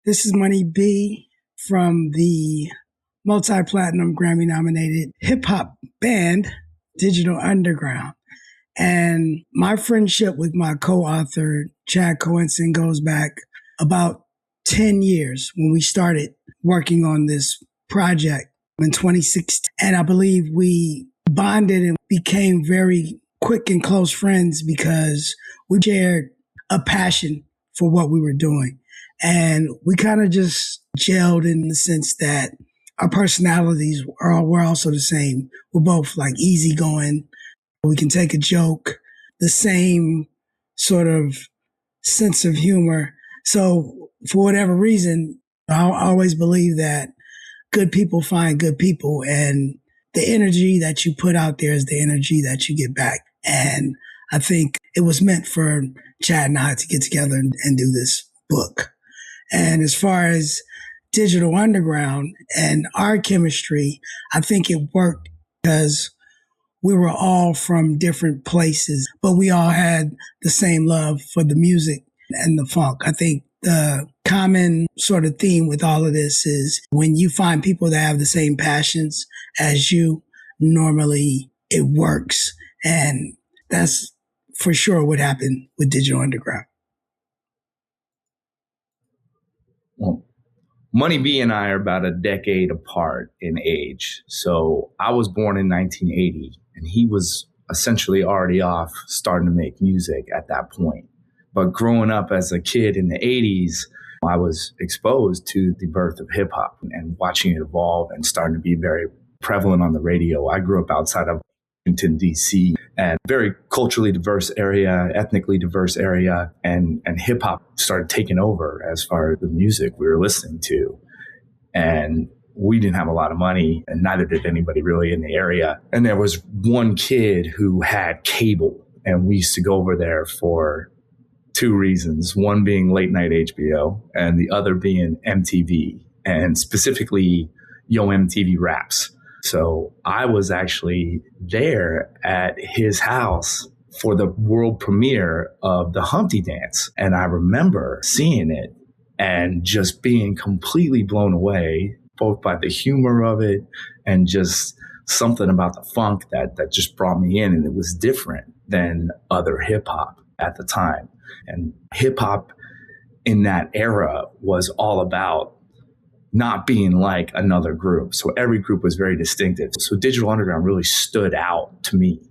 This is Money B from the multi-platinum Grammy-nominated hip-hop band, Digital Underground. And my friendship with my co-author, Chad Coenson, goes back about 10 years when we started working on this project in 2016. And I believe we bonded and became very quick and close friends because we shared a passion for what we were doing. And we kind of just gelled in the sense that our personalities were also the same. We're both like easygoing. We can take a joke, the same sort of sense of humor. So for whatever reason, I always believe that good people find good people, and the energy that you put out there is the energy that you get back. And I think it was meant for Chad and I to get together and do this book. And as far as Digital Underground and our chemistry, I think it worked because we were all from different places, but we all had the same love for the music and the funk. I think the common sort of theme with all of this is when you find people that have the same passions as you, normally it works. And that's for sure what happened with Digital Underground. Well, Money B and I are about a decade apart in age. So I was born in 1980, and he was essentially already off starting to make music at that point. But growing up as a kid in the 80s, I was exposed to the birth of hip hop and watching it evolve and starting to be very prevalent on the radio. I grew up outside of Washington, D.C., and very culturally diverse area, ethnically diverse area, and hip hop started taking over as far as the music we were listening to. And we didn't have a lot of money, and neither did anybody really in the area. And there was one kid who had cable, and we used to go over there for two reasons, one being late night HBO and the other being MTV, and specifically Yo MTV Raps. So I was actually there at his house for the world premiere of the Humpty Dance. And I remember seeing it and just being completely blown away, both by the humor of it and just something about the funk that just brought me in. And it was different than other hip hop at the time. And hip hop in that era was all about not being like another group. So every group was very distinctive. So Digital Underground really stood out to me.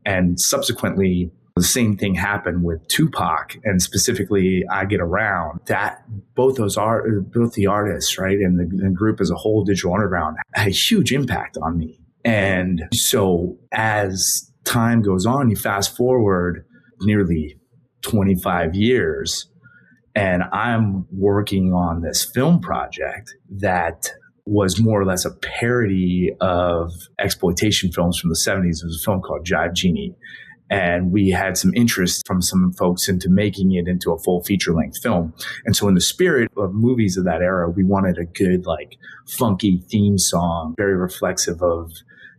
And subsequently, the same thing happened with Tupac, and specifically I Get Around. That both the artists, right, and the group as a whole, Digital Underground, had a huge impact on me. And so as time goes on, you fast forward nearly 25 years, and I'm working on this film project that was more or less a parody of exploitation films from the 70s. It was a film called Jive Genie. And we had some interest from some folks into making it into a full feature-length film. And so in the spirit of movies of that era, we wanted a good, like, funky theme song, very reflexive of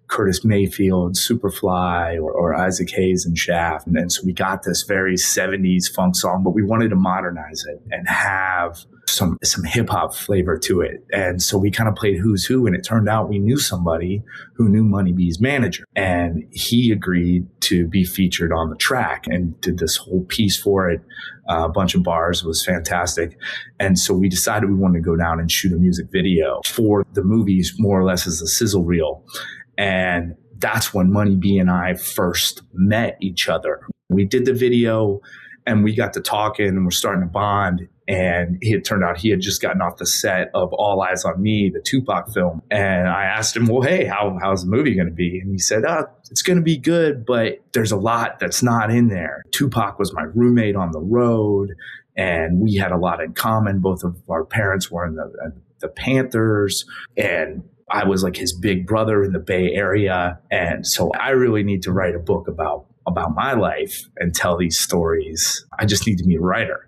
Curtis Mayfield, Superfly, or Isaac Hayes and Shaft. And so we got this very 70s funk song, but we wanted to modernize it and have some hip hop flavor to it. And so we kind of played who's who, and it turned out we knew somebody who knew Money B's manager, and he agreed to be featured on the track and did this whole piece for it. A bunch of bars. It was fantastic. And so we decided we wanted to go down and shoot a music video for the movies, more or less as a sizzle reel. And that's when Money B and I first met each other. We did the video and we got to talking and we're starting to bond. And it turned out he had just gotten off the set of All Eyes on Me, the Tupac film. And I asked him, well, hey, how's the movie going to be? And he said, it's going to be good, but there's a lot that's not in there. Tupac was my roommate on the road, and we had a lot in common. Both of our parents were in the Panthers, and I was like his big brother in the Bay Area. And so I really need to write a book about my life and tell these stories. I just need to meet a writer.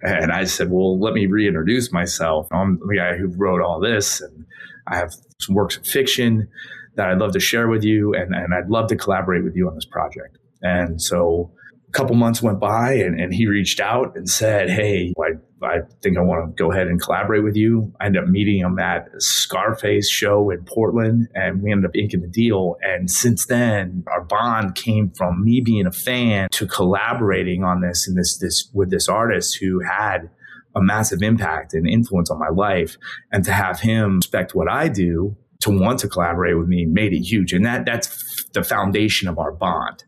And I said, well, let me reintroduce myself. I'm the guy who wrote all this, and I have some works of fiction that I'd love to share with you, and I'd love to collaborate with you on this project. And so couple months went by and he reached out and said, hey, I think I want to go ahead and collaborate with you. I ended up meeting him at a Scarface show in Portland, and we ended up inking the deal. And since then, our bond came from me being a fan to collaborating on this and this with this artist who had a massive impact and influence on my life. And to have him respect what I do, to want to collaborate with me, made it huge. And that's the foundation of our bond.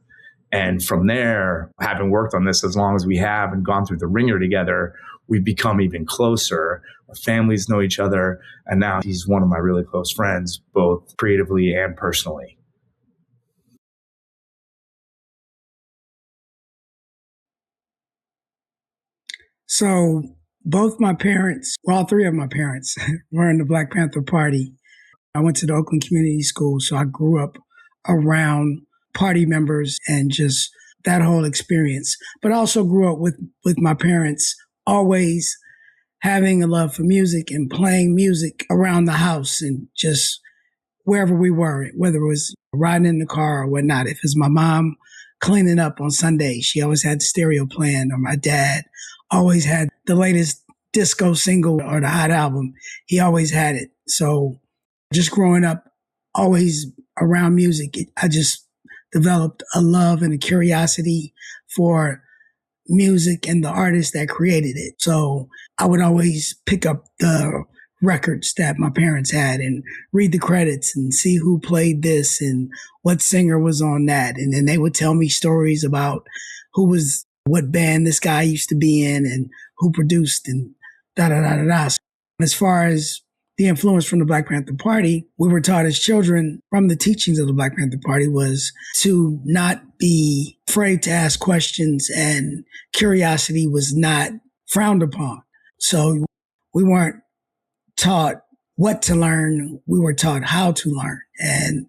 And from there, having worked on this as long as we have and gone through the ringer together, we've become even closer. Our families know each other. And now he's one of my really close friends, both creatively and personally. So both my parents, all three of my parents were in the Black Panther Party. I went to the Oakland Community School, so I grew up around party members and just that whole experience. But I also grew up with my parents always having a love for music and playing music around the house and just wherever we were, whether it was riding in the car or whatnot. If it's my mom cleaning up on Sunday, she always had the stereo playing, or my dad always had the latest disco single or the hot album. He always had it. So just growing up, always around music, I just developed a love and a curiosity for music and the artists that created it. So I would always pick up the records that my parents had and read the credits and see who played this and what singer was on that. And then they would tell me stories about what band this guy used to be in and who produced and da-da-da-da-da. As far as the influence from the Black Panther Party, we were taught as children from the teachings of the Black Panther Party was to not be afraid to ask questions, and curiosity was not frowned upon. So we weren't taught what to learn. We were taught how to learn. And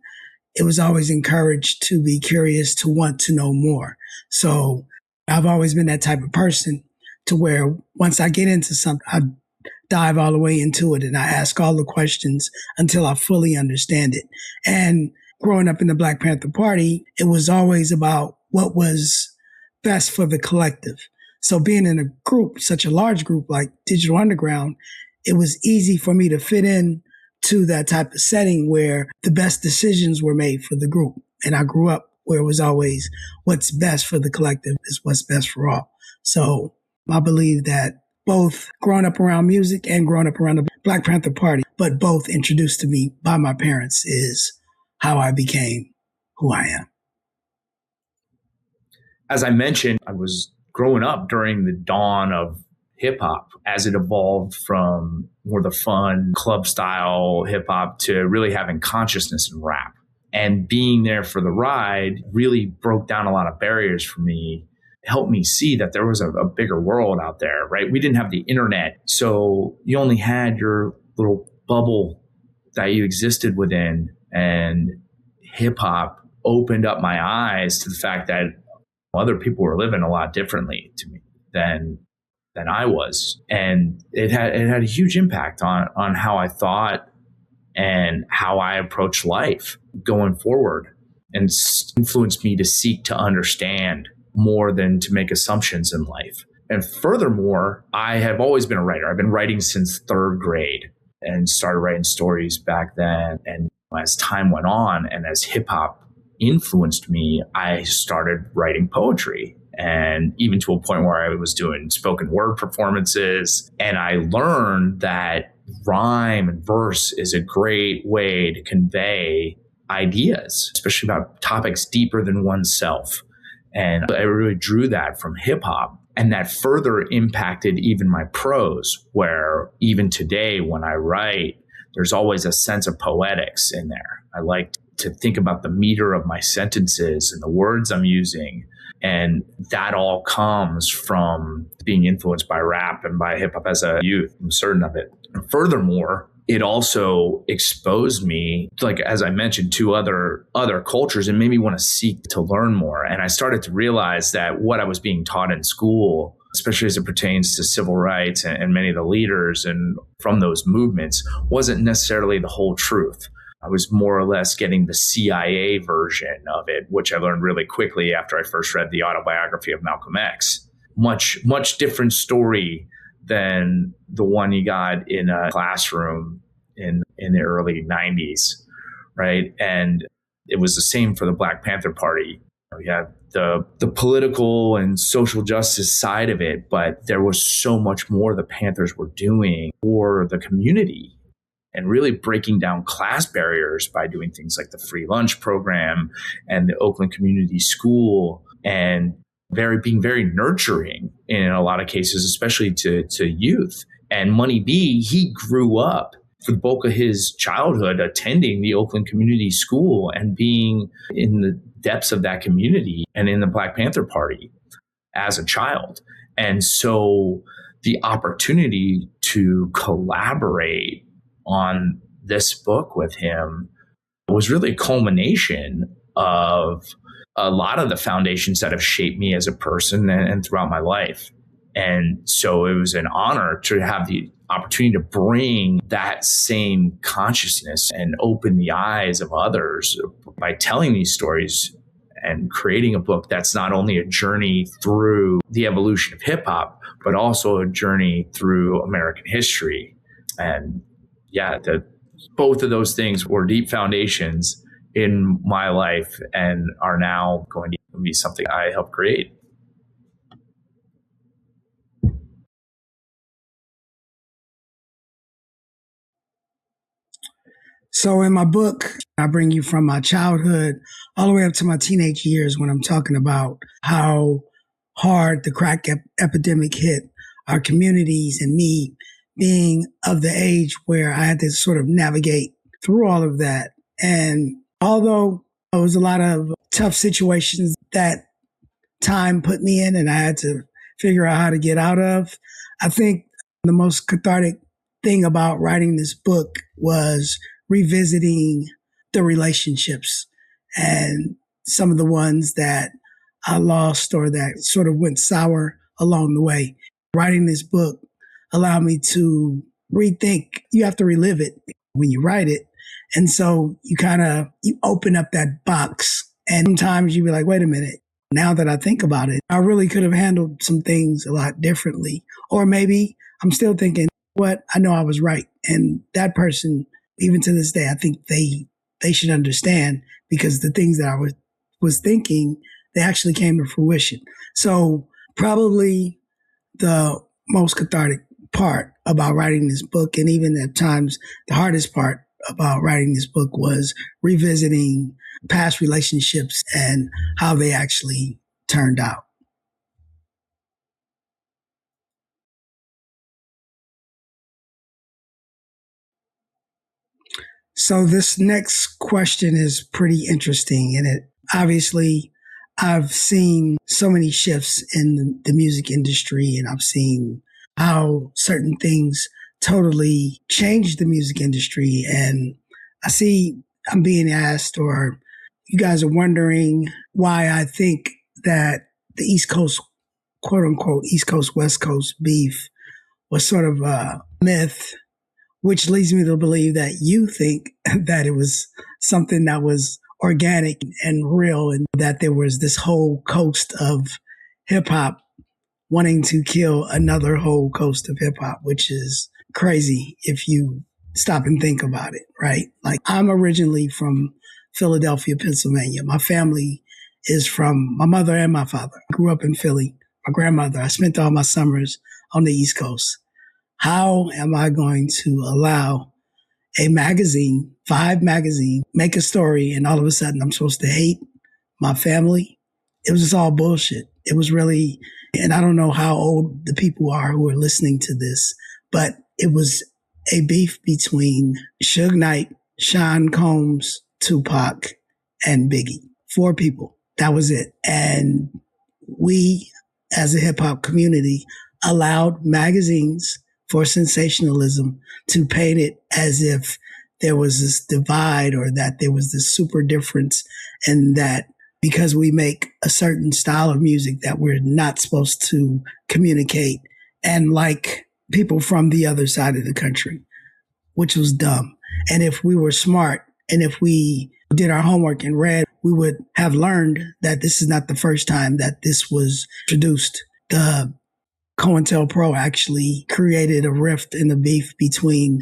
it was always encouraged to be curious, to want to know more. So I've always been that type of person to where once I get into something, I dive all the way into it and I ask all the questions until I fully understand it. And growing up in the Black Panther Party, it was always about what was best for the collective. So being in a group, such a large group like Digital Underground, it was easy for me to fit in to that type of setting where the best decisions were made for the group. And I grew up where it was always what's best for the collective is what's best for all. So I believe that both growing up around music and growing up around the Black Panther Party, but both introduced to me by my parents, is how I became who I am. As I mentioned, I was growing up during the dawn of hip hop as it evolved from more the fun club style hip hop to really having consciousness in rap. And being there for the ride really broke down a lot of barriers for me, helped me see that there was a bigger world out there, right? We didn't have the internet. So you only had your little bubble that you existed within. And hip hop opened up my eyes to the fact that other people were living a lot differently to me than I was. And it had a huge impact on how I thought and how I approach life going forward, and influenced me to seek to understand more than to make assumptions in life. And furthermore, I have always been a writer. I've been writing since third grade and started writing stories back then. And as time went on and as hip hop influenced me, I started writing poetry, and even to a point where I was doing spoken word performances. And I learned that rhyme and verse is a great way to convey ideas, especially about topics deeper than oneself. And I really drew that from hip hop. And that further impacted even my prose, where even today when I write, there's always a sense of poetics in there. I like to think about the meter of my sentences and the words I'm using. And that all comes from being influenced by rap and by hip hop as a youth. I'm certain of it. And furthermore, it also exposed me, like, as I mentioned, to other cultures and made me want to seek to learn more. And I started to realize that what I was being taught in school, especially as it pertains to civil rights and many of the leaders and from those movements, wasn't necessarily the whole truth. I was more or less getting the CIA version of it, which I learned really quickly after I first read the autobiography of Malcolm X. Much different story than the one you got in a classroom in the early 90s, right? And it was the same for the Black Panther Party. We have the political and social justice side of it, but there was so much more the Panthers were doing for the community and really breaking down class barriers by doing things like the free lunch program and the Oakland Community School, and being very nurturing in a lot of cases, especially to youth. And Money B, he grew up for the bulk of his childhood attending the Oakland Community School and being in the depths of that community and in the Black Panther Party as a child. And so the opportunity to collaborate on this book with him was really a culmination of a lot of the foundations that have shaped me as a person and throughout my life. And so it was an honor to have the opportunity to bring that same consciousness and open the eyes of others by telling these stories and creating a book that's not only a journey through the evolution of hip hop, but also a journey through American history. And yeah, both of those things were deep foundations in my life and are now going to be something I helped create. So in my book, I bring you from my childhood all the way up to my teenage years when I'm talking about how hard the crack epidemic hit our communities, and me being of the age where I had to sort of navigate through all of that. And although it was a lot of tough situations that time put me in and I had to figure out how to get out of, I think the most cathartic thing about writing this book was revisiting the relationships and some of the ones that I lost or that sort of went sour along the way. Writing this book allowed me to rethink. You have to relive it when you write it. And so you open up that box, and sometimes you be like, wait a minute. Now that I think about it, I really could have handled some things a lot differently. Or maybe I'm still thinking, I know I was right. And that person, even to this day, I think they should understand, because the things that I was thinking, they actually came to fruition. So probably the most cathartic part about writing this book, and even at times the hardest part about writing this book, was revisiting past relationships and how they actually turned out. So this next question is pretty interesting, and it obviously, I've seen so many shifts in the music industry, and I've seen how certain things totally changed the music industry. And I see I'm being asked, or you guys are wondering, why I think that the East Coast, quote unquote, East Coast, West Coast beef was sort of a myth, which leads me to believe that you think that it was something that was organic and real, and that there was this whole coast of hip hop wanting to kill another whole coast of hip hop, which is crazy if you stop and think about it, right? Like, I'm originally from Philadelphia, Pennsylvania. My family is from my mother and my father. I grew up in Philly. My grandmother, I spent all my summers on the East Coast. How am I going to allow a magazine, Vibe magazine, make a story, and all of a sudden I'm supposed to hate my family? It was just all bullshit. It was really, and I don't know how old the people are who are listening to this, but it was a beef between Suge Knight, Sean Combs, Tupac, and Biggie. 4 people. That was it. And we, as a hip hop community, allowed magazines for sensationalism to paint it as if there was this divide, or that there was this super difference, and that because we make a certain style of music that we're not supposed to communicate and like people from the other side of the country, which was dumb. And if we were smart And if we did our homework and read, we would have learned that this is not the first time that this was introduced. The COINTELPRO actually created a rift in the beef between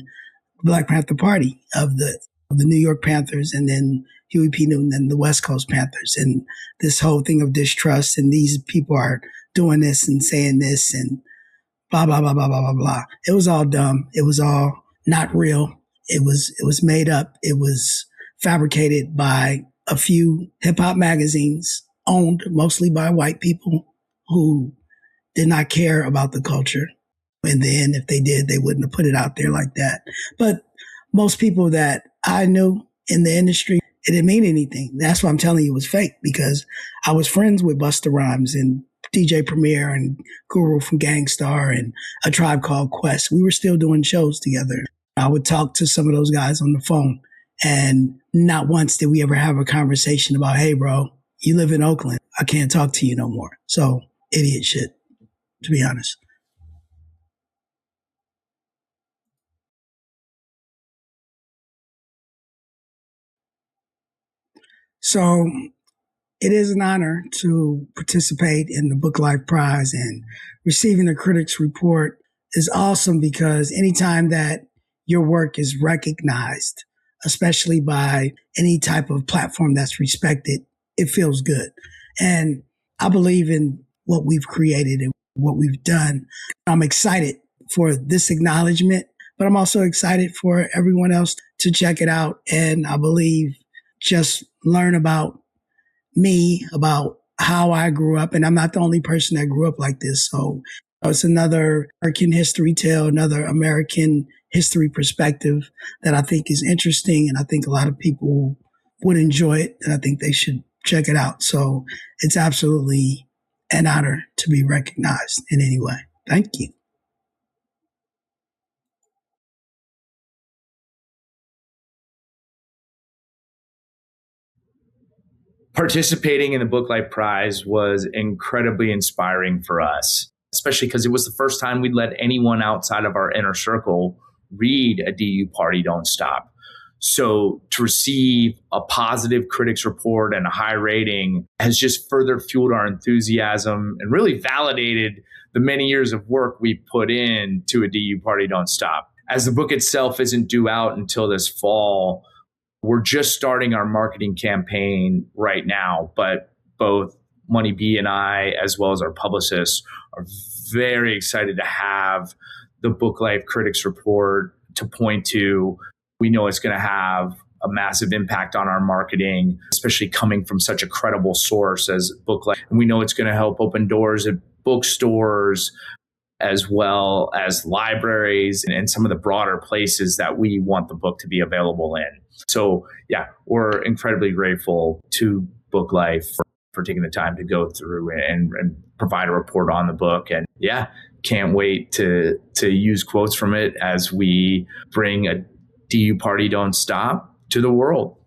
the Black Panther Party of the New York Panthers and then Huey P. Newton and the West Coast Panthers. And this whole thing of distrust and these people are doing this and saying this and blah, blah, blah, blah, blah, blah, blah. It was all dumb. It was all not real. It was made up. It was fabricated by a few hip hop magazines owned mostly by white people who did not care about the culture. In the end, if they did, they wouldn't have put it out there like that. But most people that I knew in the industry, it didn't mean anything. That's why I'm telling you it was fake, because I was friends with Busta Rhymes and DJ Premier and Guru from Gang Starr and A Tribe Called Quest. We were still doing shows together. I would talk to some of those guys on the phone, and not once did we ever have a conversation about, hey, bro, you live in Oakland. I can't talk to you no more. So idiot shit, to be honest. So it is an honor to participate in the BookLife Prize, and receiving the critics report is awesome because anytime that your work is recognized, especially by any type of platform that's respected, it feels good. And I believe in what we've created and what we've done. I'm excited for this acknowledgement, but I'm also excited for everyone else to check it out. And I believe just learn about me, about how I grew up. And I'm not the only person that grew up like this. So it's another American history tale, another American history perspective that I think is interesting. And I think a lot of people would enjoy it. And I think they should check it out. So it's absolutely an honor to be recognized in any way. Thank you. Participating in the BookLife Prize was incredibly inspiring for us, especially because it was the first time we'd let anyone outside of our inner circle read A D.U. Party Don't Stop. So to receive a positive critics report and a high rating has just further fueled our enthusiasm and really validated the many years of work we put in to A D.U. Party Don't Stop. As the book itself isn't due out until this fall, we're just starting our marketing campaign right now, but both Money B and I, as well as our publicists, are very excited to have the BookLife Critics Report to point to. We know it's going to have a massive impact on our marketing, especially coming from such a credible source as BookLife. And we know it's going to help open doors at bookstores, as well as libraries and some of the broader places that we want the book to be available in. So yeah, we're incredibly grateful to BookLife for taking the time to go through and provide a report on the book. And yeah, can't wait to use quotes from it as we bring A D.U. Party Don't Stop to the world.